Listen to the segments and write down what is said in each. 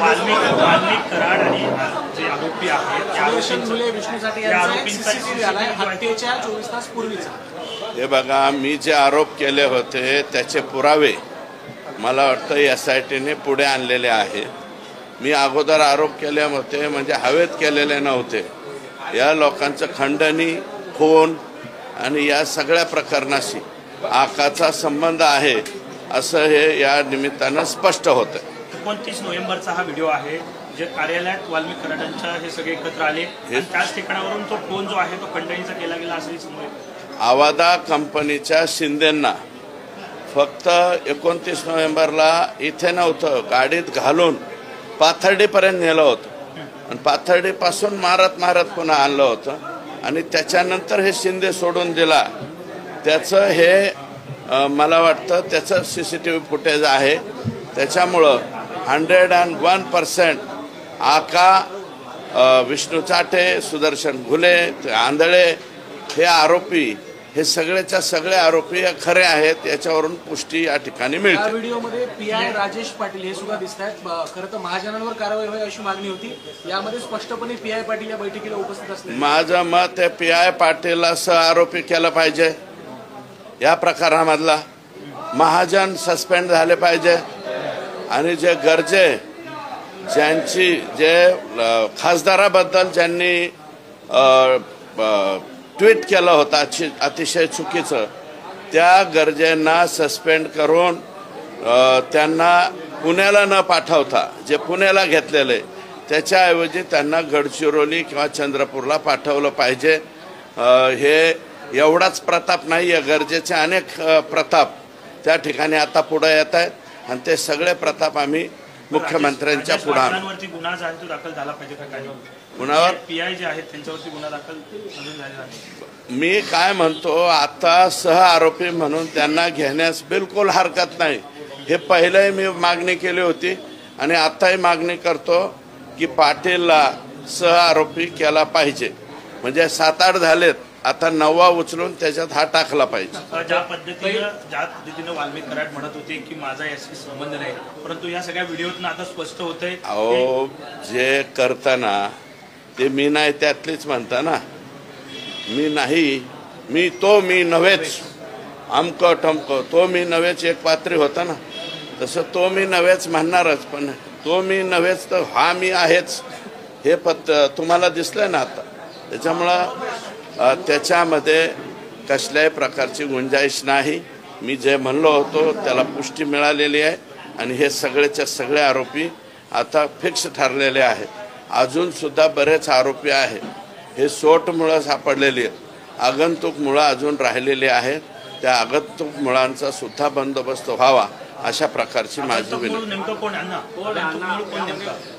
वाल्मिक कराड आणि जे आरोपी आहेत त्या हत्येच्या 24 तास पूर्वीचा हे बघा, मी जे आरोप केले होते त्याचे पुरावे मला वाटतं SITने पुढे आणलेले आहेत. मी अगोदर आरोप केले होते म्हणजे हवेत केलेले नव्हते. या लोकांचं खंडणी, खून आणि या सगळ्या प्रकरणाशी आकाचा संबंध आहे असं हे या निमित्तानं स्पष्ट होतं. 29 नोव्हेंबरचा हा व्हिडिओ आहे जे कार्यालयात वाल्मिक कराडांच्या हे सगळे एकत्र आले आणि त्याच ठिकाणावरून तो फोन जो आहे तो खंडणीचा केला गेला असंही समोर येतं. आवादा कंपनीच्या शिंदेंना फक्त 29 नोव्हेंबरला इथे नव्हतं, गाडीत घालून पाथर्डीपर्यंत नेलं होतं आणि पाथर्डीपासून मारत मारत पुन्हा आणलं होतं आणि त्याच्यानंतर हे शिंदे सोडून दिला. त्याचं हे मला वाटतं त्याचं CCTV फुटेज आहे. त्याच्यामुळं 101% आका, विष्णू चाटे, सुदर्शन घुले, आंधळे हे आरोपी, हे सगळेच्या सगळे आरोपी खरे आहेत याच्यावरून पुष्टी या ठिकाणी मिळते. या व्हिडिओमध्ये PI राजेश पाटील हे सुद्धा दिसत आहेत. खरं तर महाजनांवर कारवाई व्हावी अशी मागणी होती. यामध्ये स्पष्टपणे PI पाटील या बैठकीला उपस्थित असले. माझं मत आहे PI पाटीलला आरोपी केलं पाहिजे. या प्रकारामधला महाजन सस्पेंड झाले पाहिजे आणि जे गरजे ज्यांची जे खासदाराबद्दल ज्यांनी ट्विट केलं होतं अतिशय चुकीचं, त्या गरजेंना सस्पेंड करून त्यांना पुण्याला न पाठवता जे पुण्याला घेतलेले त्याच्याऐवजी त्यांना गडचिरोली किंवा चंद्रपूरला पाठवलं पाहिजे. हे एवढाच प्रताप नाही आहे, गरजेचे अनेक प्रताप त्या ठिकाणी आता पुढे येत आहेत आणि ते सगळे प्रताप आम्ही मुख्यमंत्र्यांच्या पुढे गुन्हा जो आहे तो दाखल झाला पाहिजे का? काही कुणावर PI जे आहेत त्यांच्यावरती गुन्हा दाखल अजून झालेला नाही. मी काय म्हणतो, आता सह आरोपी म्हणून त्यांना घेण्यास बिलकुल हरकत नाही. हे पहिलेही मी मागणी केली होती आणि आताही मागणी करतो की पाटीलला सह आरोपी केला पाहिजे. म्हणजे 7-8 झालेत, आता 9वा उचलून त्याच्यात हा टाकला पाहिजे. ज्या पद्धतीनं वाल्मिक कराड म्हणत होते की माझा याशी संबंध नाही, परंतु या सगळ्या व्हिडिओतून आता स्पष्ट होतंय. अहो, जे करताना ते मी नाही त्यातलीच म्हणता ना. मी नाही, मी नव्हेच, अमकं टमकं, तो मी नव्हेच एक पात्री होता ना, तसं तो मी नव्हेच म्हणणारच. पण तो मी नव्हेच तर हा मी आहेच हे तुम्हाला दिसलंय ना आता. त्याच्यामुळं त्याच्यामध्ये कसल्याही प्रकारची गुंजाईश नाही. मी जे म्हणलो होतो त्याला पुष्टी मिळालेली आहे आणि हे सगळेच्या सगळे आरोपी आता फिक्स ठरलेले आहेत. अजून सुद्धा बरेच आरोपी आहेत, हे सोटमुळं सापडलेली आहेत, आगंतुक मुळं अजून राहिलेली आहेत. त्या आगंतुक मुळांचा सुद्धा बंदोबस्त व्हावा अशा प्रकारची माझी विनंती.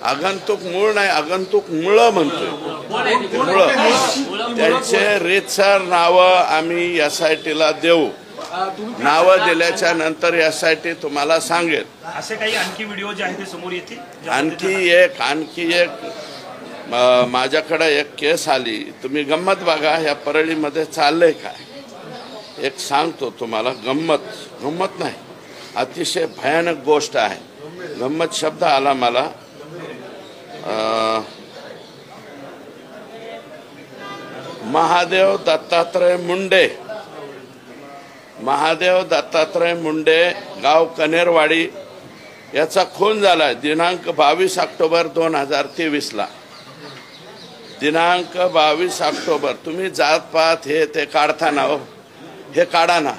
आगंतुक मूळ नाही, आगंतुक मुळं म्हणतोय. मुळं त्यांचे रीतसर नावं आम्ही SITला देऊ. नावं दिल्याच्या नंतर SIT तुम्हाला सांगेल. असे काही आणखी व्हिडिओ जे आहेत ते समोर येतील. आणखी एक माझ्याकडे एक केस आली. तुम्ही गंमत बघा, या परळीमध्ये चाललंय काय. एक सांगतो तुम्हाला, गंमत नाही, अतिशय भयानक गोष्ट आहे. गंमत शब्द आला मला. महादेव दत्तात्रय मुंडे गाव कनेरवाडी याचा खून झाला दिनांक 22 ऑक्टोबर 2023ला. दिनांक 22 ऑक्टोबर. तुम्ही जात पात हे ते काढताना हो, हे काढा ना.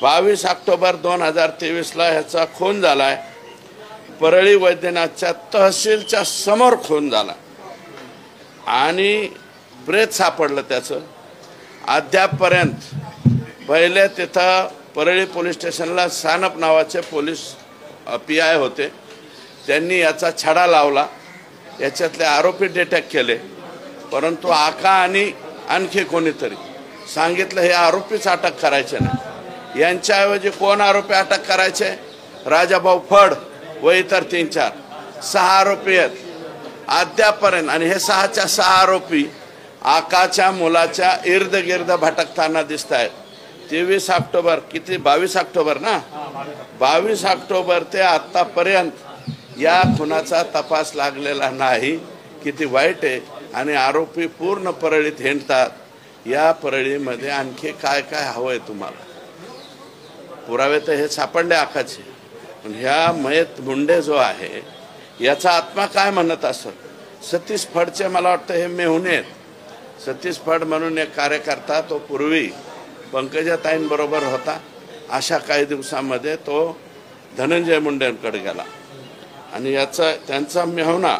22 ऑक्टोबर 2023ला ह्याचा खून झालाय. परळी वैद्यनाथच्या तहसीलच्या समोर खून झाला आणि प्रेत सापडलं त्याचं. अद्यापपर्यंत पहिले तिथं परळी पोलीस स्टेशनला सानप नावाचे पोलीस PI होते, त्यांनी याचा छडा लावला, याच्यातले आरोपी डिटेक्ट केले. परंतु आका आणि आणखी कोणीतरी सांगितलं हे आरोपीच अटक करायचे नाही. यांच्याऐवजी कोण आरोपी अटक करायचे? राजाभाऊ फड व इतर 3-4 आरोपी आहेत अद्यापपर्यंत. आणि हे 6च्या 6 आरोपी आकाच्या मुलाच्या इर्द गिर्द भटकताना दिसत आहेत. 23 ऑक्टोबर किती 22 ऑक्टोबर ना, 22 ऑक्टोबर ते आतापर्यंत या खुनाचा तपास लागलेला नाही, किती वाईट आहे. आणि आरोपी पूर्ण परळीत हिंडतात. या परळीमध्ये आणखी काय काय हवंय तुम्हाला? पुरावे तर हे सापडले आखाचे, पण ह्या मयत मुंडे जो आहे याचा आत्मा काय म्हणत असत? सतीश फडचे मला वाटतं हे मेहुणे आहेत. सतीश फड म्हणून एक कार्यकर्ता, तो पूर्वी पंकजाताईंबरोबर होता. अशा काही दिवसामध्ये तो धनंजय मुंडेंकडे गेला आणि त्यांचा मेहुणा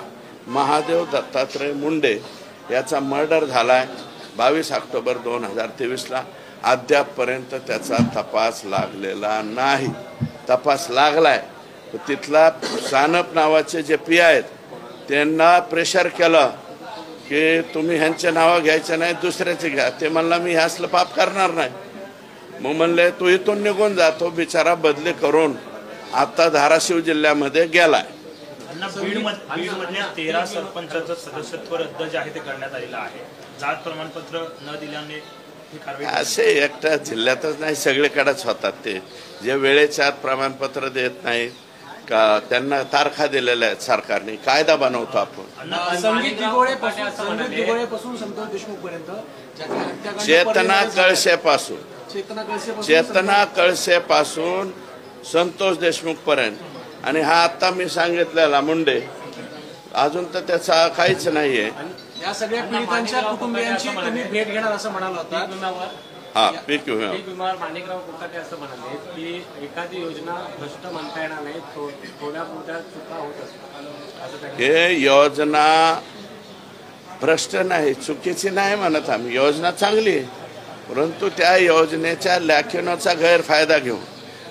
महादेव दत्तात्रय मुंडे याचा मर्डर झालाय 22 ऑक्टोबर 2023ला. अद्यापपर्यंत त्याचा तपास लागलेला नाही. तपास लागलाय, तिथला सानप नावाचे जे पी आहेत त्यांना प्रेशर केलं की तुम्ही ह्यांचे नावं घ्यायचे नाही, दुसऱ्याचे घ्या. ते म्हणला मी ह्यासलं पाप करणार नाही. मग म्हणले तू इथून निघून जातो. बिचारा बदली करून आता धाराशिव जिल्ह्यामध्ये गेलाय. बीडमधल्या 13 सरपंचाचं सदस्यत्व रद्द जे आहे ते करण्यात आलेलं आहे. जात प्रमाणपत्र न दिल्याने ही कारवाई. असे एकट्या जिल्ह्यातच नाही, सगळीकडेच होतात. ते जे वेळेच्या आत प्रमाणपत्र देत नाही का, त्यांना तारखा दिलेल्या आहेत सरकारने. कायदा बनवतो आपण. संगीत दिगोळेपासून संतोष देशमुख पर्यंत चेतना कळसेपासून संतोष देशमुख पर्यंत. आणि हा आता मी सांगितलेला मुंडे अजून तर त्याचा काहीच नाहीये. या सगळ्या पीडितांच्या कुटुंबियांची तुम्ही भेट घेणार असं म्हणाला होता. हा, पीक विमा माणिकराव कुटाटे असं म्हणाले की एखादी योजना भ्रष्ट म्हणता येणार नाही, थोड्या मोठ्या चुका होत असतात. हे योजना भ्रष्ट नाही, चुकीची नाही म्हणत आम्ही. योजना चांगली आहे, परंतु त्या योजनेच्या लॅकिनोचा गैरफायदा घेऊन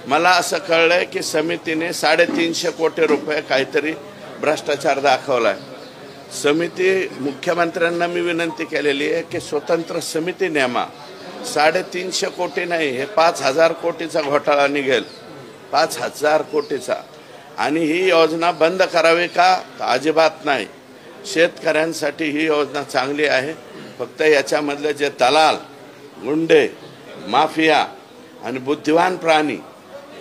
मला असं कळलंय की समितीने 350 कोटी रुपये काहीतरी भ्रष्टाचार दाखवलाय. समिती मुख्यमंत्र्यांना मी विनंती केलेली आहे की स्वतंत्र समिती नेमा. 350 कोटी नाही, हे 5000 कोटीचा घोटाळा निघेल. 5000 कोटीचा. आणि ही योजना बंद करावी का? अजिबात नाही. शेतकऱ्यांसाठी ही योजना चांगली आहे. फक्त याच्यामधले जे दलाल, गुंडे, माफिया आणि बुद्धिवान प्राणी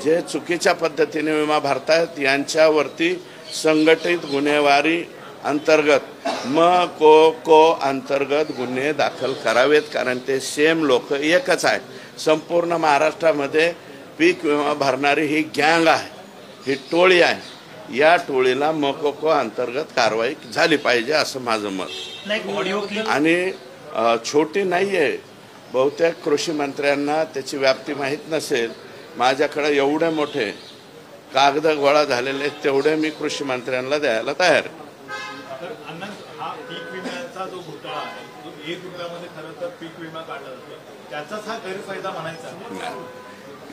जे चुकीच्या पद्धतीने विमा भरतायत यांच्यावरती संघटित गुन्हेगारी अंतर्गत को अंतर्गत गुन्हे दाखल करावेत. कारण ते सेम लोक एकच आहे. संपूर्ण महाराष्ट्रामध्ये पीक विमा भरणारी ही गँग आहे, ही टोळी आहे. या टोळीला को अंतर्गत कारवाई झाली पाहिजे असं माझं मत. आणि छोटी नाही आहे. बहुतेक कृषी मंत्र्यांना त्याची व्याप्ती माहीत नसेल. माझ्याकडे एवढे मोठे कागद गोळा झालेले तेवढे मी कृषी मंत्र्यांना द्यायला तयार आहे. हा पीक विम्याचा जो घोटाळा आहे, जो 1 रुपयामध्ये खरं तर पीक विमा काढला जातो, त्याचाच हा गैरफायदा म्हणायचा.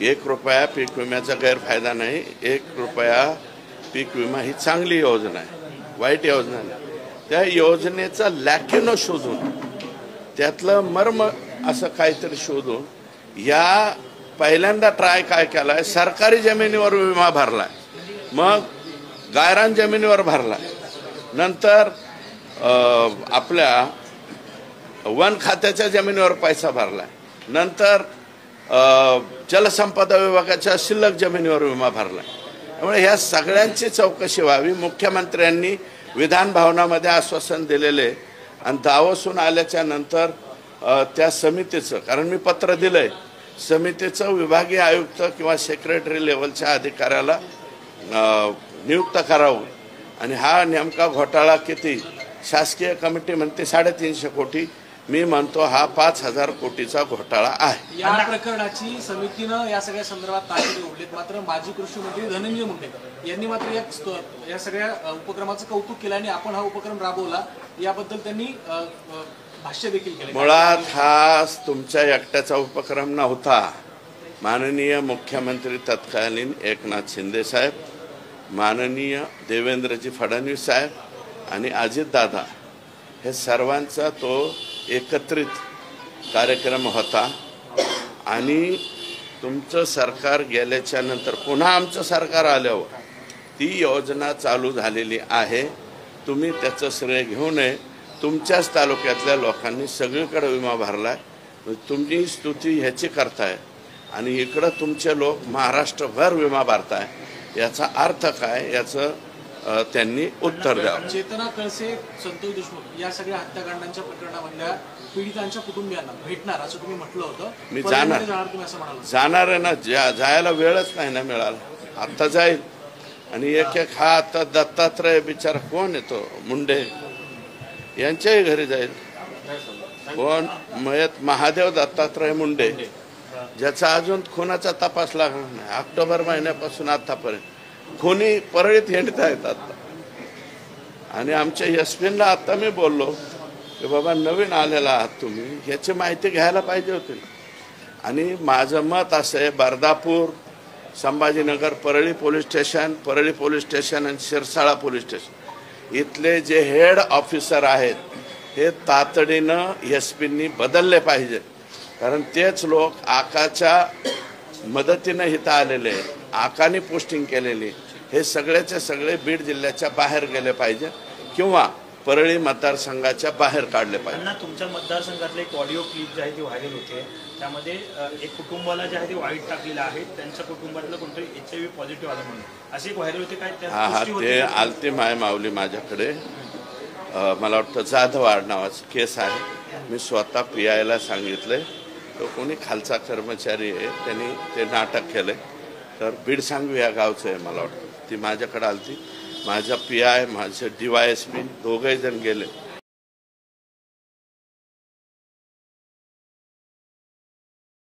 1 रुपया पीक विम्याचा गैरफायदा नाही. 1 रुपया पीक विमा ही चांगली योजना आहे, वाईट योजना नाही. त्या योजनेचा लॅकिनो शोधून, त्यातलं मर्म असं काहीतरी शोधून या पहिल्यांदा ट्राय काय केलाय, सरकारी जमिनीवर विमा भरलाय, मग गायरान जमिनीवर भरलाय, नंतर आपल्या वन खात्याच्या जमिनीवर पैसा भरलाय, नंतर जलसंपदा विभागाच्या शिल्लक जमिनीवर विमा भरलाय. त्यामुळे ह्या सगळ्यांची चौकशी व्हावी. मुख्यमंत्र्यांनी विधान भवनामध्ये आश्वासन दिलेले आणि दावोसून आल्याच्या नंतर त्या समितीचं, कारण मी पत्र दिलंय, समितीचं विभागीय आयुक्त किंवा सेक्रेटरी लेवलच्या अधिकाऱ्याला नियुक्त करावं. आणि हा नेमका घोटाळा किती? शासकीय कमिटी म्हणते 350 कोटी, मी म्हणतो हा 5000 कोटीचा घोटाळा आहे. या प्रकरणाची समितीनं या सगळ्या संदर्भात ताकीद ओढलीत. मात्र माजी कृषी मंत्री धनंजय मुंडे यांनी मात्र या सगळ्या उपक्रमाचं कौतुक केलं आणि आपण हा उपक्रम राबवला याबद्दल त्यांनी भाष्य देखील केले. मुळात हा तुमच्या एकट्याचा उपक्रम नव्हता. माननीय मुख्यमंत्री तत्कालीन एकनाथ शिंदे साहेब, माननीय देवेंद्रजी फडणवीस साहेब आणि अजितदादा, हे सर्वांचा तो एकत्रित कार्यक्रम होता. आणि तुमचं सरकार गेल्याच्या नंतर पुन्हा आमचं सरकार आल्यावर ती योजना चालू झालेली आहे. तुम्ही त्याचं श्रेय घेऊ नये. तुमच्याच तालुक्यातल्या लोकांनी सगळीकडे विमा भरलाय. तुम्ही स्तुती ह्याची करताय आणि इकडं तुमचे लोक महाराष्ट्रभर विमा भरताय. याचा अर्थ काय? याचं त्यांनी उत्तर द्यावं. चेतना कळसे, संतोष देशमुख या सगळ्या हत्याकांडांच्या प्रकरणामधल्या पीडितांच्या कुटुंबियांना भेटणार असं तुम्ही म्हटलं होतं. मी परळीमध्ये जाणार तुम्ही असं म्हणाल. जाणार आहे ना, जायला वेळच नाही ना मिळाला. आता जाईल. आणि एक एक हा आता दत्तात्रय बिचारा कोण येतो मुंडे यांच्याही घरी जाईल. कोण मयत महादेव दत्तात्रय मुंडे, ज्याचा अजून खुनाचा तपास लागला नाही. ऑक्टोबर महिन्यापासून आतापर्यंत खुनी परळीत हिंडत आहेत आता. आणि आमच्या एसपींना आता मी बोललो की बाबा नवीन आलेला आहात तुम्ही, याची माहिती घ्यायला पाहिजे होती. आणि माझं मत असं आहे, बर्दापूर, संभाजीनगर, परळी पोलीस स्टेशन आणि शिरसाळा पोलीस स्टेशन इथले जे हेड ऑफिसर आहेत हे तातडीनं एसपींनी बदलले पाहिजे. कारण तेच लोक आकाच्या मदतीनं इथं आलेले आहेत, आकाने पोस्टिंग केलेली. हे सगळेचे सगळे बीड जिल्ह्याच्या बाहेर गेले पाहिजे किंवा परळी मतदारसंघाच्या बाहेर काढले पाहिजे. त्यांना तुमच्या मतदारसंघातले एक ऑडिओ क्लिप जे आहे ती व्हायरल होते, त्यामध्ये एक कुटुंबाला जे आहे ते वाईट टाकलेलं आहे, त्यांच्या कुटुंबातलं कोणतरी HIV पॉझिटिव्ह आलं म्हणून अशी एक व्हायरल होते. काय हा ते आलती मावली माझ्याकडे. मला वाटतं जाधव नावाचं केस आहे. मी स्वतः PIला सांगितलंय. तो कोणी खालचा कर्मचारी आहे, त्यांनी ते नाटक केलंय. तर बीड सांगवी या गावचं आहे मला वाटतं. ती माझ्याकडे आलती. माझा PI, माझे DYSP दोघंही जण गेले.